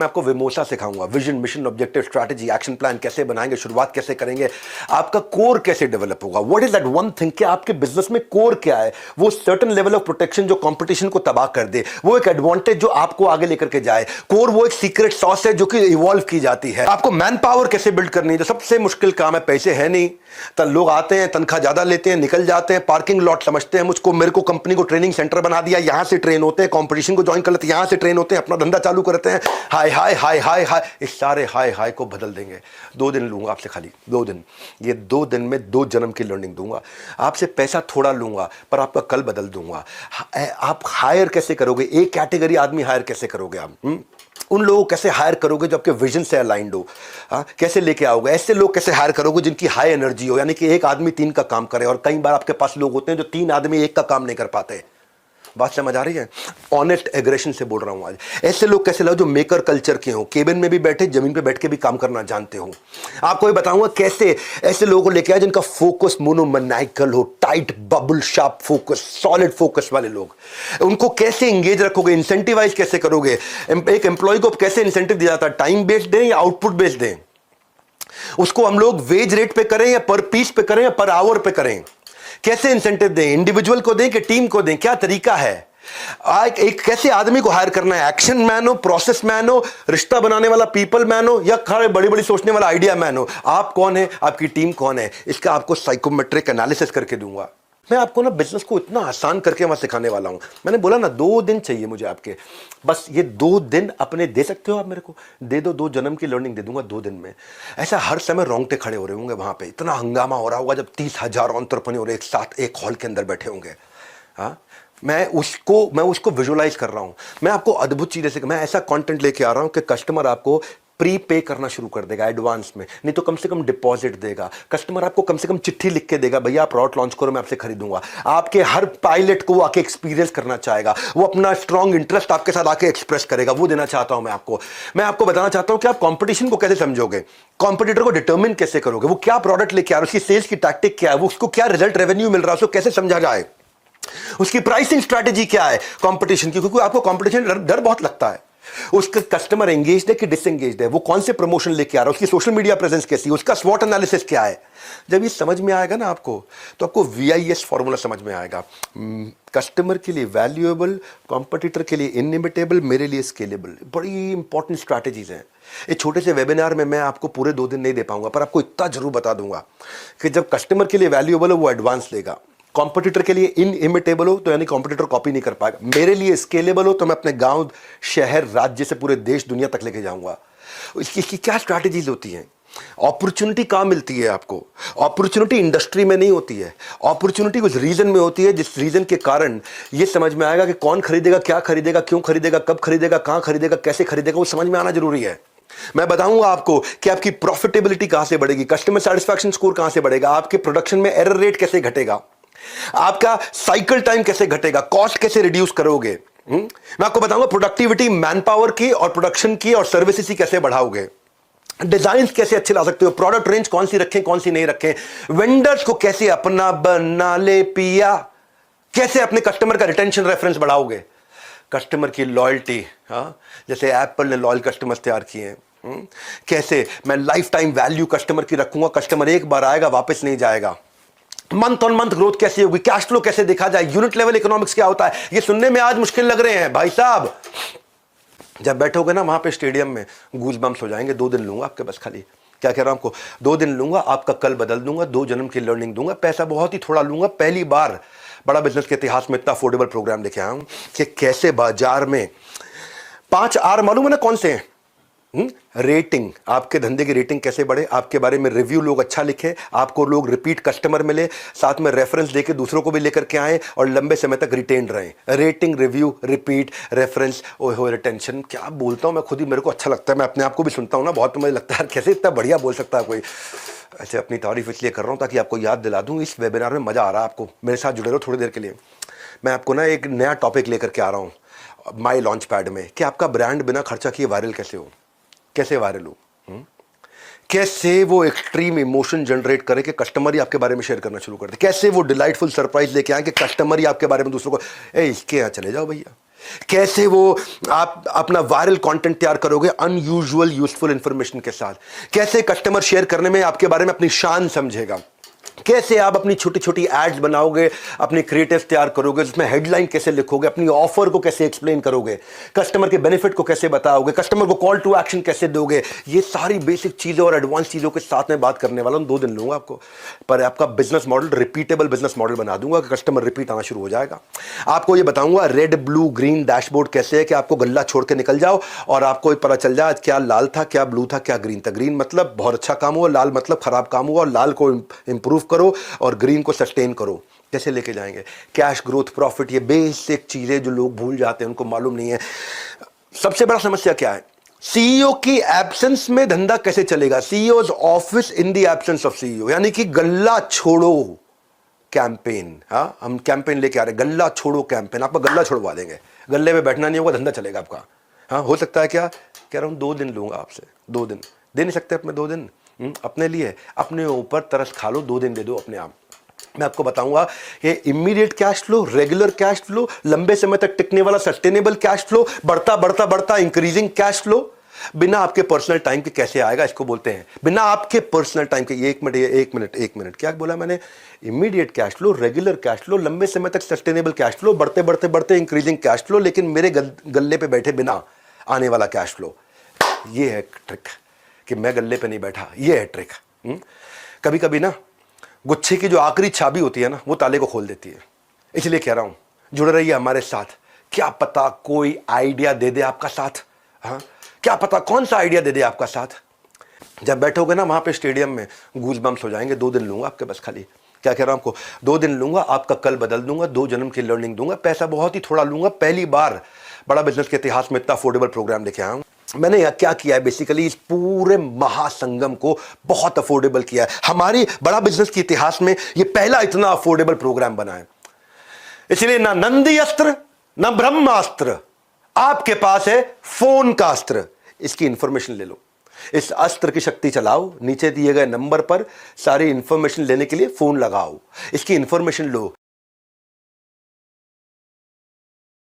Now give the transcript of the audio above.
मैं आपको विमोसा सिखाऊंगा, vision, mission, objective, strategy, action plan कैसे बनाएंगे, शुरुआत कैसे करेंगे, आपका कोर कैसे डेवलप होगा। What is that one thing कि आपके बिजनेस में कोर क्या है, वो सर्टेन लेवल ऑफ प्रोटेक्शन जो कंपटीशन को तबाह कर दे, वो एक एडवांटेज जो आपको आगे लेकर के जाए। कोर वो एक सीक्रेट सॉस है जो कि इवॉल्व की जाती है। आपको मैन पावर कैसे बिल्ड करनी है, जो सबसे मुश्किल काम है। पैसे है नहीं तो लोग आते हैं, तनख्वाह ज्यादा लेते हैं, निकल जाते हैं, पार्किंग लॉट समझते हैं मुझको, मेरे को कंपनी को ट्रेनिंग सेंटर बना दिया, यहां से ट्रेन होते हैं, कंपटीशन को ज्वाइन कर लेते हैं, यहां से ट्रेन होते हैं, अपना धंधा चालू करते हैं। हाय हाय हाय हाय हाय, इस सारे हाय हाय को बदल देंगे। 2 दिन लूंगा आपसे, खाली 2 दिन। ये 2 दिन में 2 जन्म की लर्निंग दूंगा आपसे। पैसा थोड़ा लूंगा पर आपका कल बदल दूंगा। आप हायर कैसे करोगे, एक कैटेगरी आदमी हायर कैसे करोगे आप? उन लोगों को कैसे हायर करोगे जो आपके विजन से अलाइंड हो? कैसे लेके आओगे? ऐसे लोग कैसे हायर करोगे जिनकी हाई एनर्जी हो, यानी कि एक आदमी 3 का काम करे। और कई बार आपके पास लोग होते हैं जो 3 आदमी 1 का काम नहीं कर पाते। बात समझ आ रही है? ऑनेस्ट एग्रेशन से बोल रहा हूं आज। ऐसे लोग कैसे लाओ जो मेकर कल्चर के हो, केबिन में भी बैठे, जमीन पे बैठ के भी काम करना जानते हो। आपको ये बताऊंगा कैसे ऐसे लोगों को लेके आए जिनका फोकस मोनोमैनिकल हो, tight bubble sharp focus, solid focus वाले लोग। उनको कैसे इंगेज रखोगे, इंसेंटिवाइज कैसे करोगे? एक एम्प्लॉय को कैसे इंसेंटिव दिया जाता है, टाइम बेस्ड दें या आउटपुट बेस्ड दें? उसको हम लोग वेज रेट पे करें या पर पीस पे करें या पर आवर पे करें? कैसे इंसेंटिव दें, इंडिविजुअल को दें कि टीम को दें, क्या तरीका है? एक कैसे आदमी को हायर करना है, एक्शन मैन हो, प्रोसेस मैन हो, रिश्ता बनाने वाला पीपल मैन हो, या खड़े बड़ी बड़ी सोचने वाला आइडिया मैन हो? आप कौन है, आपकी टीम कौन है, इसका आपको साइकोमेट्रिक एनालिसिस करके दूंगा। मैं आपको ना बिजनेस को इतना आसान करके वहां सिखाने वाला हूं। मैंने बोला ना 2 दिन चाहिए मुझे आपके, बस ये 2 दिन अपने दे सकते हो आप मेरे को? दे दो, 2 जन्म की लर्निंग दे दूंगा 2 दिन में। ऐसा हर समय रोंगटे खड़े हो रहे होंगे वहां पे, इतना हंगामा हो रहा होगा जब 30,000 एंटरप्रेन्योर एक साथ एक हॉल के अंदर बैठे होंगे। हाँ, मैं उसको विजुअलाइज कर रहा हूं। मैं आपको अद्भुत चीजें से, मैं ऐसा कंटेंट लेके आ रहा हूं कि कस्टमर आपको प्री पे करना शुरू कर देगा एडवांस में, नहीं तो कम से कम डिपॉजिट देगा। कस्टमर आपको कम से कम चिट्ठी लिख के देगा, भैया आप प्रोडक्ट लॉन्च करो, मैं आपसे खरीदूंगा। आपके हर पायलट को वो आके एक्सपीरियंस करना चाहेगा, वो अपना स्ट्रॉन्ग इंटरेस्ट आपके साथ आके एक्सप्रेस करेगा। वो देना चाहता हूं मैं आपको बताना चाहता हूं कि आप कंपटीशन को कैसे समझोगे, कॉम्पिटिटर को डिटर्मिन कैसे करोगे, वो क्या प्रोडक्ट लेके आ रहा है, उसकी सेल्स की टैक्टिक क्या है, वो उसको क्या रिजल्ट रेवेन्यू मिल रहा है, उसको कैसे समझा जाए, उसकी प्राइसिंग स्ट्रैटेजी क्या है कंपटीशन की। क्योंकि आपको कंपटीशन डर बहुत लगता है। उसका कस्टमर एंगेज्ड है कि डिसएंगेज्ड है, वो कौन से प्रमोशन लेके आ रहा है, उसकी सोशल मीडिया प्रेजेंस कैसी है, उसका स्वॉट एनालिसिस क्या है। जब ये समझ में आएगा ना आपको, तो आपको VIS फॉर्मूला समझ में आएगा। कस्टमर के लिए वैल्यूएबल, कॉम्पिटिटर के लिए इनइमिटेबल, मेरे लिए स्केलेबल। बड़ी इंपॉर्टेंट स्ट्रैटेजीज हैं। एक छोटे से वेबिनार में मैं आपको पूरे 2 दिन नहीं दे पाऊंगा, पर आपको इतना जरूर बता दूंगा कि जब कस्टमर के लिए वैल्यूएबल हो वो एडवांस लेगा, कॉम्पिटिटर के लिए इनइमिटेबल हो तो यानी कॉम्पिटिटर कॉपी नहीं कर पाएगा, मेरे लिए स्केलेबल हो तो मैं अपने गांव, शहर, राज्य से पूरे देश, दुनिया तक लेके जाऊंगा। इसकी क्या स्ट्रैटेजीज होती हैं? अपॉर्चुनिटी कहां मिलती है आपको? अपॉर्चुनिटी इंडस्ट्री में नहीं होती है, अपॉर्चुनिटी उस रीजन में होती है जिस रीजन के कारण ये समझ में आएगा कि कौन खरीदेगा, क्या खरीदेगा, क्यों खरीदेगा, कब खरीदेगा, कहां खरीदेगा, कैसे खरीदेगा, वो समझ में आना जरूरी है। मैं बताऊंगा आपको कि आपकी प्रॉफिटेबिलिटी कहां से बढ़ेगी, कस्टमर सेटिस्फैक्शन स्कोर कहां से बढ़ेगा, आपके प्रोडक्शन में एरर रेट कैसे घटेगा, आपका साइकिल टाइम कैसे घटेगा, कॉस्ट कैसे रिड्यूस करोगे। मैं आपको बताऊंगा प्रोडक्टिविटी मैन पावर की और प्रोडक्शन की और सर्विसेज की कैसे बढ़ाओगे, डिजाइन कैसे अच्छे ला सकते हो, प्रोडक्ट रेंज कौन सी रखें कौन सी नहीं रखें, वेंडर्स को कैसे अपना बना ले पिया, कैसे अपने कस्टमर का रिटेंशन रेफरेंस बढ़ाओगे, कस्टमर की लॉयल्टी, जैसे एप्पल ने लॉयल कस्टमर्स तैयार किए हैं, कैसे मैं लाइफ टाइम वैल्यू कस्टमर की रखूंगा, कस्टमर एक बार आएगा वापस नहीं जाएगा, मंथ ऑन मंथ ग्रोथ कैसे होगी, कैश फ्लो कैसे देखा जाए, यूनिट लेवल इकोनॉमिक्स क्या होता है। ये सुनने में आज मुश्किल लग रहे हैं भाई साहब, जब बैठोगे ना वहां पे स्टेडियम में गूज बम्स हो जाएंगे। 2 दिन लूंगा आपके, बस खाली क्या कह रहा हूं आपको, 2 दिन लूंगा, आपका कल बदल दूंगा, 2 जन्म की लर्निंग दूंगा, पैसा बहुत ही थोड़ा लूंगा। पहली बार बड़ा बिजनेस के इतिहास में इतना अफोर्डेबल प्रोग्राम लेके आया हूं कि कैसे बाजार में 5 R मालूम है ना कौन से हैं? रेटिंग, आपके धंधे की रेटिंग कैसे बढ़े, आपके बारे में रिव्यू लोग अच्छा लिखे, आपको लोग रिपीट कस्टमर मिले, साथ में रेफरेंस देके दूसरों को भी लेकर के आए और लंबे समय तक रिटेन रहे। रेटिंग, रिव्यू, रिपीट, रेफरेंस, ओहो रिटेंशन, क्या बोलता हूं मैं खुद ही, मेरे को अच्छा लगता है, मैं अपने आप को भी सुनता हूं ना बहुत, तो मुझे लगता है कैसे इतना बढ़िया बोल सकता है कोई। ऐसे अपनी तारीफ इसलिए कर रहा हूं ताकि आपको याद दिला दूं, इस वेबिनार में मजा आ रहा है आपको, मेरे साथ जुड़े रहो थोड़ी देर के लिए। मैं आपको ना एक नया टॉपिक लेकर के आ रहा हूं माई लॉन्च पैड में, कि आपका ब्रांड बिना खर्चा किए वायरल कैसे हो, कैसे वायरल हो, कैसे वो एक्सट्रीम इमोशन जनरेट करे कि कस्टमर ही आपके बारे में शेयर करना शुरू कर दे, कैसे वो डिलाइटफुल सरप्राइज लेके आए कि कस्टमर ही आपके बारे में दूसरों को, इसके यहाँ चले जाओ भैया, कैसे वो आप अपना वायरल कंटेंट तैयार करोगे अनयूजुअल यूजफुल इंफॉर्मेशन के साथ, कैसे कस्टमर शेयर करने में आपके बारे में अपनी शान समझेगा, कैसे आप अपनी छोटी छोटी एड्स बनाओगे, अपनी क्रिएटिव्स तैयार करोगे, उसमें हेडलाइन कैसे लिखोगे, अपनी ऑफर को कैसे एक्सप्लेन करोगे, कस्टमर के बेनिफिट को कैसे बताओगे, कस्टमर को कॉल टू एक्शन कैसे दोगे, ये सारी बेसिक चीज़ों और एडवांस चीज़ों के साथ में बात करने वाला हूं। 2 दिन लूंगा आपको, पर आपका business model repeatable business model बना दूंगा कि कस्टमर रिपीट आना शुरू हो जाएगा। आपको ये बताऊंगा रेड ब्लू ग्रीन डैशबोर्ड कैसे है कि आपको गल्ला छोड़ के निकल जाओ और आपको पता चल जाए क्या लाल था, क्या ब्लू था, क्या ग्रीन था। ग्रीन मतलब बहुत अच्छा काम हुआ, लाल मतलब खराब काम हुआ, और लाल को इंप्रूव करो और ग्रीन को सस्टेन करो। कैसे लेके जाएंगे? कैश ग्रोथ, प्रॉफिट, ये बेसिक चीजें जो लोग भूल जाते हैं, उनको मालूम नहीं है। सबसे बड़ा समस्या क्या है? सीईओ की एब्सेंस में धंधा कैसे चलेगा? CEOs office in the absence of CEO, यानी कि गल्ला छोड़ो कैंपेन। हाँ, हम कैंपेन लेके आ रहे हैं, गल्ला छोड़ो कैंपेन। आपका गल्ला छोड़वा देंगे, गल्ले में बैठना नहीं होगा, धंधा चलेगा आपका। हाँ, हो सकता है क्या? कह रहा हूं 2 दिन लूंगा आपसे। 2 दिन दे नहीं सकते अपने? 2 दिन अपने लिए, अपने ऊपर तरस खा लो, 2 दिन दे दो अपने आप। मैं आपको बताऊंगा ये immediate cash flow, regular cash flow, लंबे समय तक टिकने वाला सस्टेनेबल कैश फ्लो, बढ़ता बढ़ता बढ़ता इंक्रीजिंग कैश फ्लो, बिना आपके पर्सनल टाइम के कैसे आएगा, इसको बोलते हैं बिना आपके पर्सनल टाइम के। एक मिनट क्या बोला मैंने? Immediate cash flow, regular cash flow, लंबे समय तक सस्टेनेबल कैश फ्लो, बढ़ते बढ़ते बढ़ते इंक्रीजिंग कैश फ्लो, लेकिन मेरे गल्ले पे बैठे बिना आने वाला कैश फ्लो। ये है ट्रिक कि मैं गल्ले पे नहीं बैठा, ये है ट्रिक। कभी कभी ना गुच्छे की जो आखिरी चाबी होती है ना, वो ताले को खोल देती है। इसलिए कह रहा हूं जुड़े रहिए हमारे साथ। क्या पता कोई आइडिया दे दे आपका साथ। हाँ, क्या पता कौन सा आइडिया दे दे आपका साथ। जब बैठोगे ना वहां पे स्टेडियम में, गूज बम्स हो जाएंगे। 2 दिन लूंगा आपके बस, खाली क्या कह रहा हूं आपको, 2 दिन लूंगा, आपका कल बदल दूंगा, 2 जन्म की लर्निंग दूंगा, पैसा बहुत ही थोड़ा लूंगा। पहली बार बड़ा बिजनेस के इतिहास में इतना अफोर्डेबल प्रोग्राम लेके आया हूं। मैंने क्या किया है बेसिकली, इस पूरे महासंगम को बहुत अफोर्डेबल किया है। हमारी बड़ा बिजनेस के इतिहास में ये पहला इतना अफोर्डेबल प्रोग्राम बना है। इसलिए ना नंदी अस्त्र ना ब्रह्मास्त्र, आपके पास है फोन का अस्त्र। इसकी इंफॉर्मेशन ले लो, इस अस्त्र की शक्ति चलाओ, नीचे दिए गए नंबर पर सारी इंफॉर्मेशन लेने के लिए फोन लगाओ, इसकी इंफॉर्मेशन लो।